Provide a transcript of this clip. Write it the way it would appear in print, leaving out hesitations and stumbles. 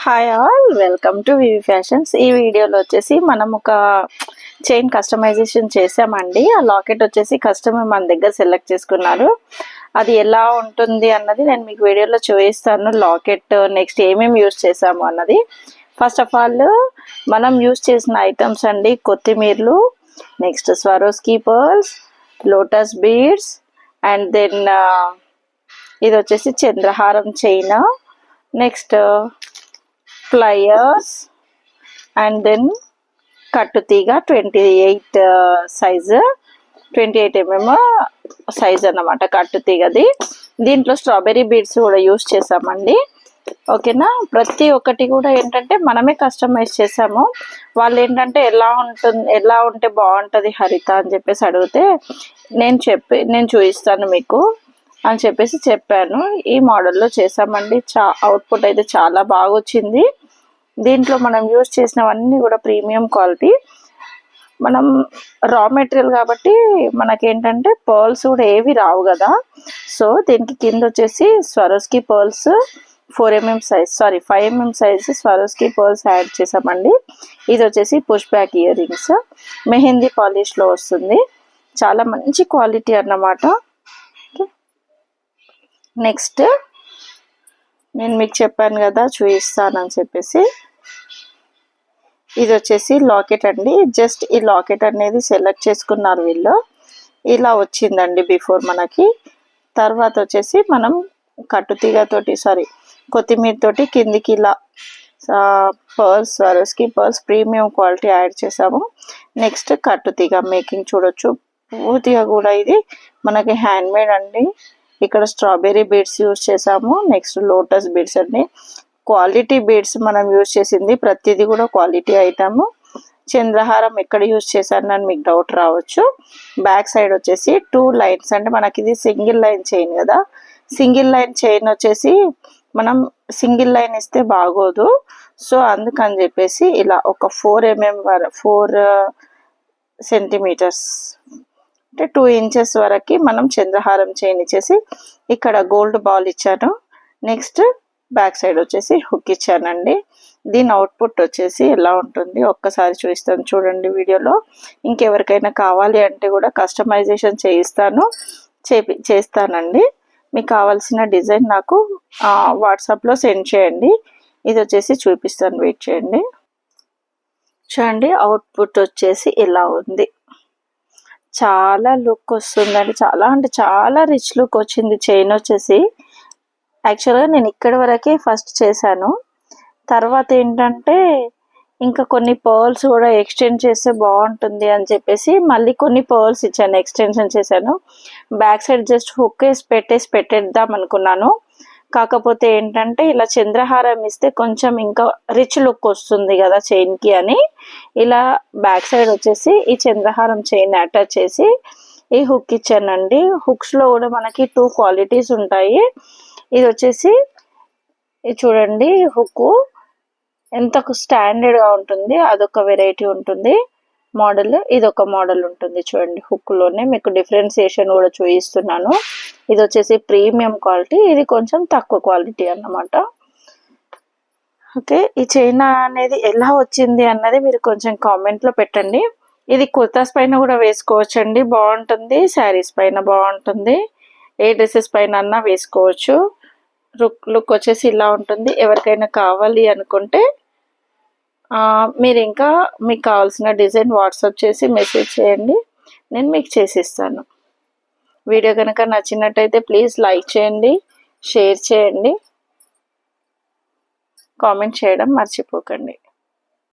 Hi all, welcome to VV fashions. ఈ వీడియోలో వచ్చేసి మనం ఒక చైన్ కస్టమైజేషన్ చేసామండి. ఆ లాకెట్ వచ్చేసి కస్టమర్ మన దగ్గర సెలెక్ట్ చేసుకున్నారు. అది ఎలా ఉంటుంది అన్నది నేను మీకు వీడియోలో చూపిస్తాను. లాకెట్ నెక్స్ట్ ఏమేమి యూజ్ చేసాము అన్నది. ఫస్ట్ ఆఫ్ ఆల్ మనం యూజ్ చేసిన ఐటమ్స్ అండి, కొత్తిమీరలు, next Swarovski pearls, lotus beads, and then ఇది వచ్చేసి చంద్రహారం chain, next pliers, and then కట్టుతీగ 28 సైజు, 28 mm సైజ్ అన్నమాట కట్టుతీగది. దీంట్లో స్ట్రాబెర్రీ బీడ్స్ కూడా యూస్ చేసామండి. ఓకేనా, ప్రతి ఒక్కటి కూడా ఏంటంటే మనమే కస్టమైజ్ చేసాము. వాళ్ళు ఏంటంటే ఎలా ఉంటే బాగుంటుంది హరిత అని చెప్పేసి అడిగితే నేను చూపిస్తాను మీకు అని చెప్పేసి చెప్పాను. ఈ మోడల్లో చేసామండి. అవుట్పుట్ అయితే చాలా బాగా వచ్చింది. దీంట్లో మనం యూజ్ చేసినవన్నీ కూడా ప్రీమియం క్వాలిటీ. మనం రా మెటీరియల్ కాబట్టి మనకేంటంటే పర్ల్స్ కూడా ఏవి రావు కదా. సో దీనికి కింద వచ్చేసి Swarovski pearls 5 mm size Swarovski pearls add చేసామండి. ఇది వచ్చేసి push back earrings, mehndi పాలిష్లో వస్తుంది. చాలా మంచి క్వాలిటీ అన్నమాట. నెక్స్ట్ నేను మీకు చెప్పాను కదా చూపిస్తానని చెప్పేసి, ఇది వచ్చేసి లాకెట్ అండి. జస్ట్ ఈ లాకెట్ అనేది సెలెక్ట్ చేసుకున్నారు వీళ్ళు. ఇలా వచ్చిందండి బిఫోర్ మనకి. తర్వాత వచ్చేసి మనం కట్టుతీగతోటి కొత్తిమీర తోటి కిందికి ఇలా pearls, Swarovski pearls premium quality add చేసాము. నెక్స్ట్ కట్టుతీగ మేకింగ్ చూడొచ్చు. పూర్తిగా కూడా ఇది మనకి హ్యాండ్ మేడ్ అండి. ఇక్కడ స్ట్రాబెర్రీ బీడ్స్ యూజ్ చేసాము. నెక్స్ట్ లోటస్ బీడ్స్ అండి. క్వాలిటీ బీడ్స్ మనం యూజ్ చేసింది ప్రతిదీ కూడా క్వాలిటీ ఐటమ్. చంద్రహారం ఎక్కడ యూజ్ చేశానని మీకు డౌట్ రావచ్చు. బ్యాక్ సైడ్ వచ్చేసి 2 లైన్స్, అంటే మనకి ఇది సింగిల్ లైన్ చైన్ కదా. సింగిల్ లైన్ చైన్ వచ్చేసి మనం సింగిల్ లైన్ ఇస్తే బాగోదు. సో అందుకని చెప్పేసి ఇలా ఒక 4 సెంటీమీటర్స్ అంటే 2 ఇంచెస్ వరకు మనం చంద్రహారం చైన్ ఇచ్చేసి ఇక్కడ గోల్డ్ బాల్ ఇచ్చాను. నెక్స్ట్ బ్యాక్ సైడ్ వచ్చేసి హుక్ ఇచ్చానండి. దీని అవుట్పుట్ వచ్చేసి ఎలా ఉంటుంది ఒక్కసారి చూపిస్తాను చూడండి వీడియోలో. ఇంకెవరికైనా కావాలి అంటే కూడా కస్టమైజేషన్ చేస్తానండి. మీకు కావాల్సిన డిజైన్ నాకు వాట్సాప్లో సెండ్ చేయండి. ఇది వచ్చేసి చూపిస్తాను, వెయిట్ చేయండి. చూడండి అవుట్పుట్ వచ్చేసి ఇలా ఉంది. చాలా లుక్ వస్తుందండి. చాలా అంటే చాలా రిచ్ లుక్ వచ్చింది చైన్ వచ్చేసి. యాక్చువల్గా నేను ఇక్కడి వరకే ఫస్ట్ చేశాను. తర్వాత ఏంటంటే ఇంకా కొన్ని పర్ల్స్ కూడా ఎక్స్టెండ్ చేస్తే బాగుంటుంది అని చెప్పేసి మళ్ళీ కొన్ని పర్ల్స్ ఇచ్చాను, ఎక్స్టెన్షన్ చేశాను. బ్యాక్ సైడ్ జస్ట్ హుక్ వేసి పెట్టేద్దాం అనుకున్నాను. కాకపోతే ఏంటంటే ఇలా చంద్రహారం ఇస్తే కొంచెం ఇంకా రిచ్ లుక్ వస్తుంది కదా చైన్కి అని ఇలా బ్యాక్ సైడ్ వచ్చేసి ఈ చంద్రహారం చైన్ అటాచ్ చేసి ఈ హుక్ ఇచ్చానండి. హుక్స్లో కూడా మనకి 2 క్వాలిటీస్ ఉంటాయి. ఇది వచ్చేసి చూడండి హుక్ ఎంత స్టాండర్డ్గా ఉంటుంది, అదొక వెరైటీ ఉంటుంది మోడల్. ఇది ఒక మోడల్ ఉంటుంది చూడండి. హుక్లోనే మీకు డిఫరెన్సియేషన్ కూడా చూపిస్తున్నాను. ఇది వచ్చేసి ప్రీమియం క్వాలిటీ, ఇది కొంచెం తక్కువ క్వాలిటీ అన్నమాట. ఓకే, ఈ చైన్ అనేది ఎలా వచ్చింది అన్నది మీరు కొంచెం కామెంట్లో పెట్టండి. ఇది కుర్తాస్ పైన కూడా వేసుకోవచ్చండి, బాగుంటుంది. శారీస్ పైన బాగుంటుంది, ఏ డ్రెస్సెస్ పైన అన్నా వేసుకోవచ్చు. లుక్ వచ్చేసి ఇలా ఉంటుంది. ఎవరికైనా కావాలి అనుకుంటే మీరు ఇంకా మీకు కావాల్సిన డిజైన్ వాట్సాప్ చేసి మెసేజ్ చేయండి, నేను మీకు చేసిస్తాను. వీడియో కనుక నచ్చినట్టయితే ప్లీజ్ లైక్ చేయండి, షేర్ చేయండి, కామెంట్ చేయడం మర్చిపోకండి.